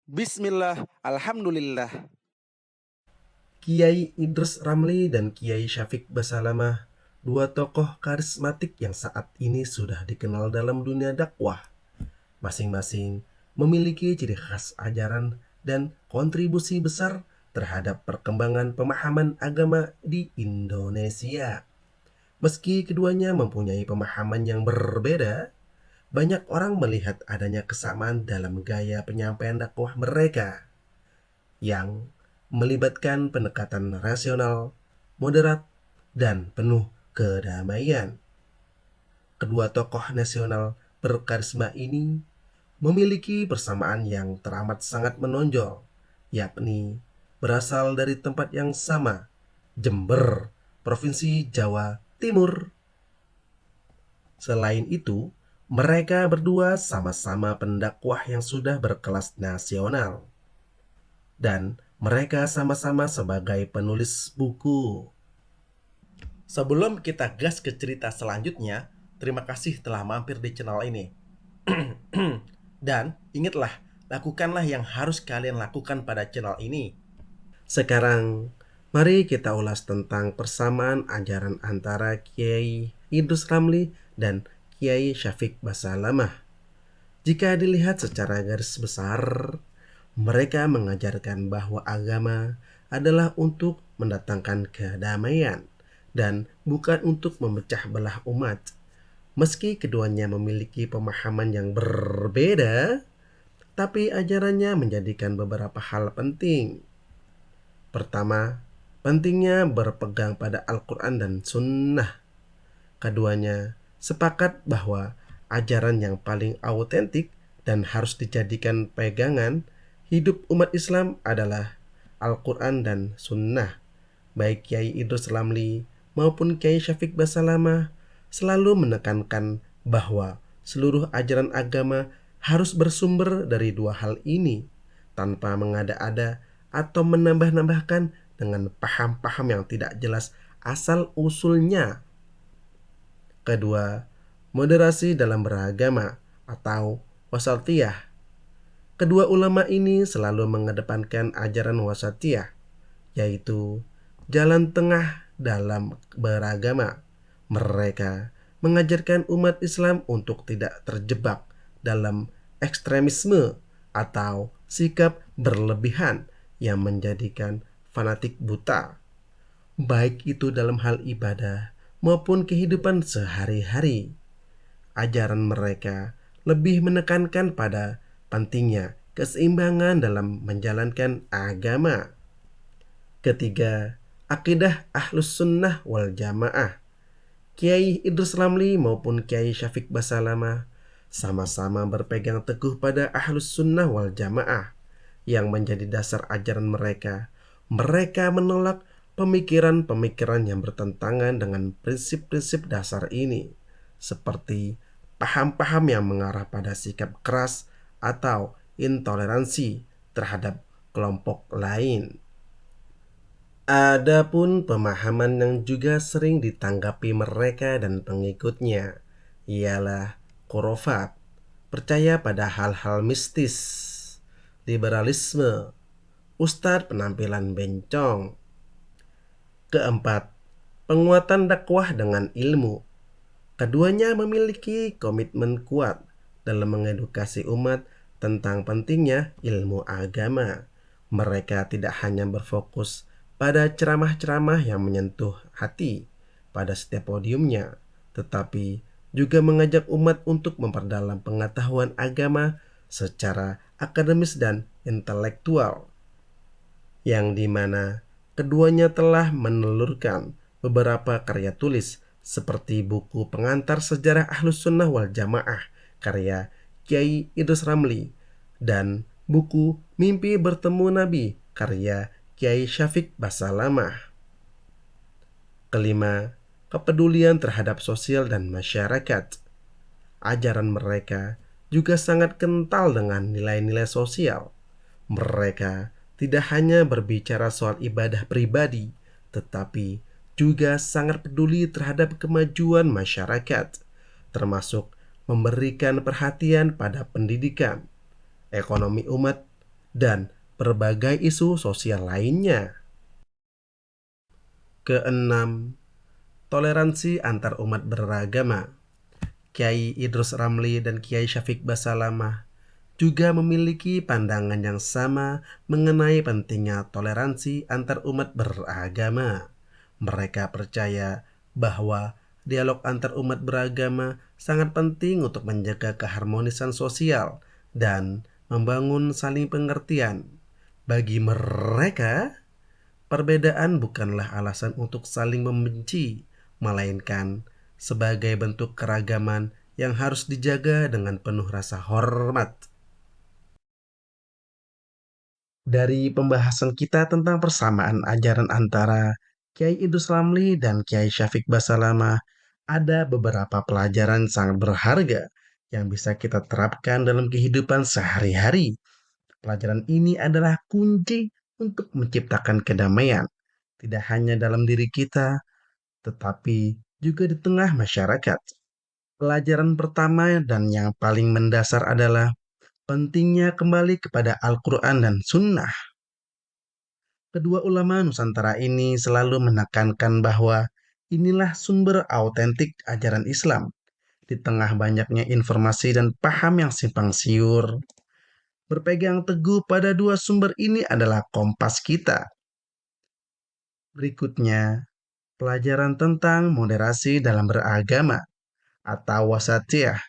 Bismillah, Alhamdulillah. Kiai Idrus Ramli dan Kiai Syafiq Basalamah, dua tokoh karismatik yang saat ini sudah dikenal dalam dunia dakwah. Masing-masing memiliki ciri khas ajaran dan kontribusi besar terhadap perkembangan pemahaman agama di Indonesia. Meski keduanya mempunyai pemahaman yang berbeda, banyak orang melihat adanya kesamaan dalam gaya penyampaian dakwah mereka yang melibatkan pendekatan rasional, moderat, dan penuh kedamaian. Kedua tokoh nasional berkarisma ini memiliki persamaan yang teramat sangat menonjol, yakni berasal dari tempat yang sama, Jember, Provinsi Jawa Timur. Selain itu, mereka berdua sama-sama pendakwah yang sudah berkelas nasional dan mereka sama-sama sebagai penulis buku. Sebelum kita gas ke cerita selanjutnya, terima kasih telah mampir di channel ini. Dan ingatlah, lakukanlah yang harus kalian lakukan pada channel ini. Sekarang, mari kita ulas tentang persamaan ajaran antara Kiai Idrus Ramli dan Kiai Syafiq Basalamah. Jika dilihat secara garis besar, mereka mengajarkan bahwa agama adalah untuk mendatangkan kedamaian dan bukan untuk memecah belah umat. Meski keduanya memiliki pemahaman yang berbeda, tapi ajarannya menjadikan beberapa hal penting. Pertama, pentingnya berpegang pada Al-Quran dan Sunnah. Keduanya sepakat bahwa ajaran yang paling autentik dan harus dijadikan pegangan hidup umat Islam adalah Al-Quran dan Sunnah. Baik Kiai Idrus Ramli maupun Kiai Syafiq Basalamah selalu menekankan bahwa seluruh ajaran agama harus bersumber dari dua hal ini, tanpa mengada-ada atau menambah-nambahkan dengan paham-paham yang tidak jelas asal-usulnya. Kedua, moderasi dalam beragama atau wasatiyah. Kedua ulama ini selalu mengedepankan ajaran wasatiyah, yaitu jalan tengah dalam beragama. Mereka mengajarkan umat Islam untuk tidak terjebak dalam ekstremisme atau sikap berlebihan yang menjadikan fanatik buta, baik itu dalam hal ibadah maupun kehidupan sehari-hari. Ajaran mereka lebih menekankan pada pentingnya keseimbangan dalam menjalankan agama. Ketiga, akidah Ahlus Sunnah wal Jamaah. Kiai Idrus Ramli maupun Kiai Syafiq Basalamah sama-sama berpegang teguh pada Ahlus Sunnah wal Jamaah yang menjadi dasar ajaran mereka. Mereka menolak pemikiran-pemikiran yang bertentangan dengan prinsip-prinsip dasar ini, seperti paham-paham yang mengarah pada sikap keras atau intoleransi terhadap kelompok lain. Adapun pemahaman yang juga sering ditanggapi mereka dan pengikutnya ialah khurafat, percaya pada hal-hal mistis, liberalisme, ustadz penampilan bencong. Keempat, penguatan dakwah dengan ilmu. Keduanya memiliki komitmen kuat dalam mengedukasi umat tentang pentingnya ilmu agama. Mereka tidak hanya berfokus pada ceramah-ceramah yang menyentuh hati pada setiap podiumnya, tetapi juga mengajak umat untuk memperdalam pengetahuan agama secara akademis dan intelektual, yang dimana keduanya telah menelurkan beberapa karya tulis seperti buku pengantar sejarah Ahlus Sunnah wal Jamaah karya Kiai Idrus Ramli dan buku Mimpi Bertemu Nabi karya Kiai Syafiq Basalamah. Kelima, kepedulian terhadap sosial dan masyarakat. Ajaran mereka juga sangat kental dengan nilai-nilai sosial. Mereka tidak hanya berbicara soal ibadah pribadi, tetapi juga sangat peduli terhadap kemajuan masyarakat, termasuk memberikan perhatian pada pendidikan, ekonomi umat, dan berbagai isu sosial lainnya. Keenam, toleransi antar umat beragama. Kiai Idrus Ramli dan Kiai Syafiq Basalamah juga memiliki pandangan yang sama mengenai pentingnya toleransi antar umat beragama. Mereka percaya bahwa dialog antar umat beragama sangat penting untuk menjaga keharmonisan sosial dan membangun saling pengertian. Bagi mereka, perbedaan bukanlah alasan untuk saling membenci, melainkan sebagai bentuk keragaman yang harus dijaga dengan penuh rasa hormat. Dari pembahasan kita tentang persamaan ajaran antara Kiai Idrus Ramli dan Kiai Syafiq Basalamah, ada beberapa pelajaran sangat berharga yang bisa kita terapkan dalam kehidupan sehari-hari. Pelajaran ini adalah kunci untuk menciptakan kedamaian, tidak hanya dalam diri kita, tetapi juga di tengah masyarakat. Pelajaran pertama dan yang paling mendasar adalah pentingnya kembali kepada Al-Quran dan Sunnah. Kedua ulama Nusantara ini selalu menekankan bahwa inilah sumber autentik ajaran Islam. Di tengah banyaknya informasi dan paham yang simpang siur, berpegang teguh pada dua sumber ini adalah kompas kita. Berikutnya, pelajaran tentang moderasi dalam beragama atau wasatiyah.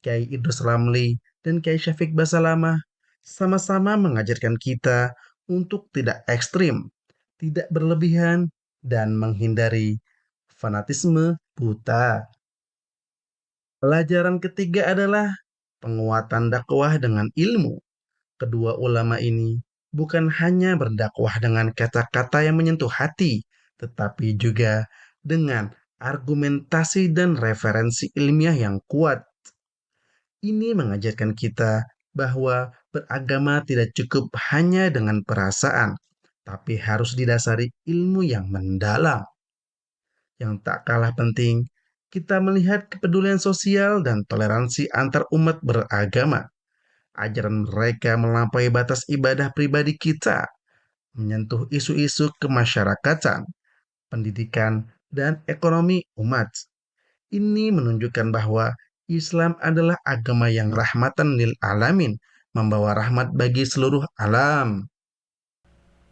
Kiai Idrus Ramli dan Kiai Syafiq Basalamah sama-sama mengajarkan kita untuk tidak ekstrim, tidak berlebihan, dan menghindari fanatisme buta. Pelajaran ketiga adalah penguatan dakwah dengan ilmu. Kedua ulama ini bukan hanya berdakwah dengan kata-kata yang menyentuh hati, tetapi juga dengan argumentasi dan referensi ilmiah yang kuat. Ini mengajarkan kita bahwa beragama tidak cukup hanya dengan perasaan, tapi harus didasari ilmu yang mendalam. Yang tak kalah penting, kita melihat kepedulian sosial dan toleransi antar umat beragama. Ajaran mereka melampaui batas ibadah pribadi kita, menyentuh isu-isu kemasyarakatan, pendidikan, dan ekonomi umat. Ini menunjukkan bahwa Islam adalah agama yang rahmatan lil alamin, membawa rahmat bagi seluruh alam.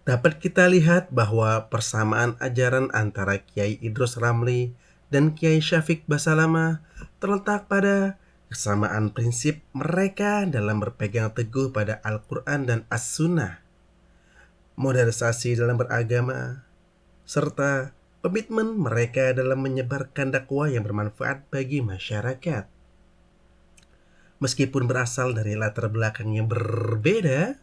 Dapat kita lihat bahwa persamaan ajaran antara Kiai Idrus Ramli dan Kiai Syafiq Basalamah terletak pada kesamaan prinsip mereka dalam berpegang teguh pada Al-Quran dan As-Sunnah, modernisasi dalam beragama, serta komitmen mereka dalam menyebarkan dakwah yang bermanfaat bagi masyarakat. Meskipun berasal dari latar belakang yang berbeda,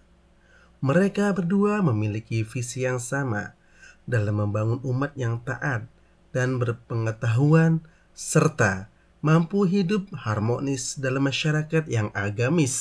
mereka berdua memiliki visi yang sama dalam membangun umat yang taat dan berpengetahuan serta mampu hidup harmonis dalam masyarakat yang agamis.